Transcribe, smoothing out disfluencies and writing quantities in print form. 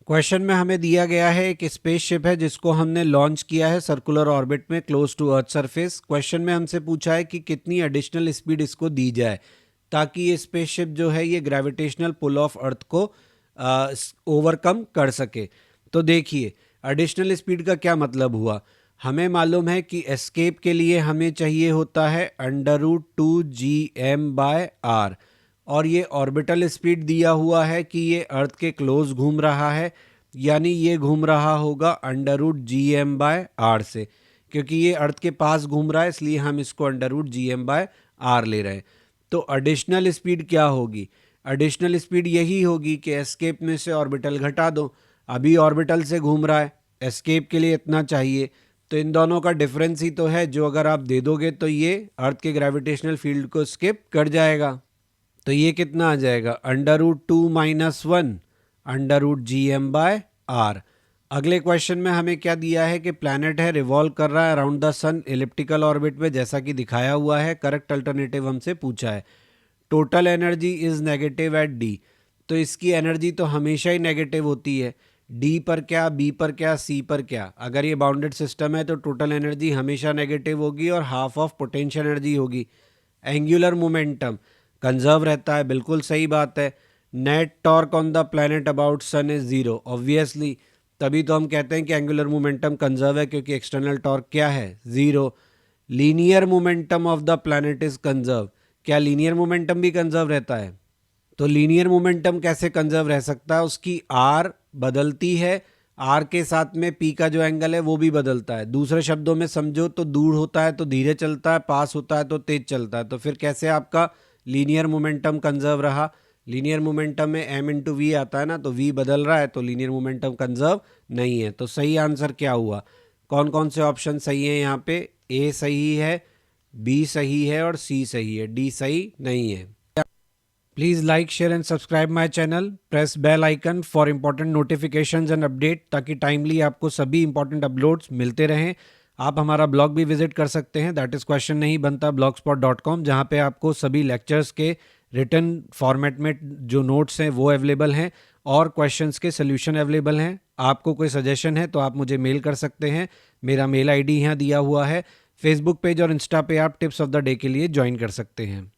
Question में हमें दिया गया है एक स्पेसशिप है जिसको हमने लॉन्च किया है सर्कुलर ऑर्बिट में close to earth surface. Question में हमसे पूछा है कि कितनी एडिशनल स्पीड इसको दी जाए ताकि ये स्पेसशिप जो है ये ग्रेविटेशनल पुल ऑफ अर्थ को ओवरकम कर सके। तो देखिए एडिशनल स्पीड का क्या मतलब हुआ। हमें मालूम है कि एस्केप के लिए हमें चाहिए होता है √2gm/r और ये ऑर्बिटल स्पीड दिया हुआ है कि ये अर्थ के क्लोज घूम रहा है, यानी ये घूम रहा होगा √gm/r से। क्योंकि ये अर्थ के पास घूम रहा है इसलिए हम इसको √gm/r ले रहे हैं। तो एडिशनल स्पीड क्या होगी? एडिशनल स्पीड यही होगी कि एस्केप में से ऑर्बिटल घटा दो। अभी ऑर्बिटल से घूम रहा है, एस्केप के लिए इतना चाहिए, तो इन दोनों का डिफरेंस ही तो है जो अगर आप दे दोगे तो ये अर्थ के ग्रेविटेशनल फील्ड को स्किप कर जाएगा। तो ये कितना आ जाएगा √2 - 1 √gm/r। अगले क्वेश्चन में हमें क्या दिया है कि प्लैनेट है रिवॉल्व कर रहा है around the sun elliptical orbit में जैसा कि दिखाया हुआ है। करेक्ट अल्टरनेटिव हमसे पूछा है। Total energy is negative at D. तो इसकी एनर्जी तो हमेशा ही नेगेटिव होती है। डी पर क्या, बी पर क्या, सी पर क्या? अगर ये बाउंडेड सिस्टम है तो टोटल एनर्जी हमेशा नेगेटिव होगी और हाफ ऑफ पोटेंशियल एनर्जी होगी। एंगुलर मोमेंटम कंजर्व रहता है, बिल्कुल सही बात है। Net torque on the planet about sun is zero, obviously तभी तो हम कहते हैं कि एंगुलर मोमेंटम कंजर्व है क्योंकि एक्सटर्नल टॉर्क क्या है, zero. Linear momentum of the planet is conserve. क्या लीनियर मोमेंटम भी कंजर्व रहता है? तो लीनियर मोमेंटम कैसे कंजर्व रह सकता है? उसकी आर बदलती है, आर के साथ में पी का जो एंगल है वो भी बदलता है। दूसरे शब्दों में समझो तो दूर होता है तो धीरे चलता है, पास होता है तो तेज चलता है। तो फिर कैसे आपका लीनियर मोमेंटम कंजर्व रहा? लीनियर मोमेंटम में m इंटू वी आता है ना, तो v बदल रहा है तो लीनियर मोमेंटम कंजर्व नहीं है। तो सही आंसर क्या हुआ? कौन कौन से ऑप्शन सही हैं यहाँ पे? ए सही है, बी सही है और सी सही है, डी सही नहीं है। Please like share and subscribe my channel. Press bell icon for important notifications and update ताकि टाइमली आपको सभी इंपॉर्टेंट अपलोड्स मिलते रहें। आप हमारा ब्लॉग भी विजिट कर सकते हैं, दैट इज़ क्वेश्चन नहीं बनता blogspot.com, जहाँ पे आपको सभी लेक्चर्स के रिटन फॉर्मेट में जो नोट्स हैं वो अवेलेबल हैं और क्वेश्चंस के सोल्यूशन अवेलेबल हैं। आपको कोई सजेशन है तो आप मुझे मेल कर सकते हैं। मेरा मेल आईडी यहाँ दिया हुआ है। फेसबुक पेज और इंस्टा पे आप टिप्स ऑफ द डे के लिए ज्वाइन कर सकते हैं।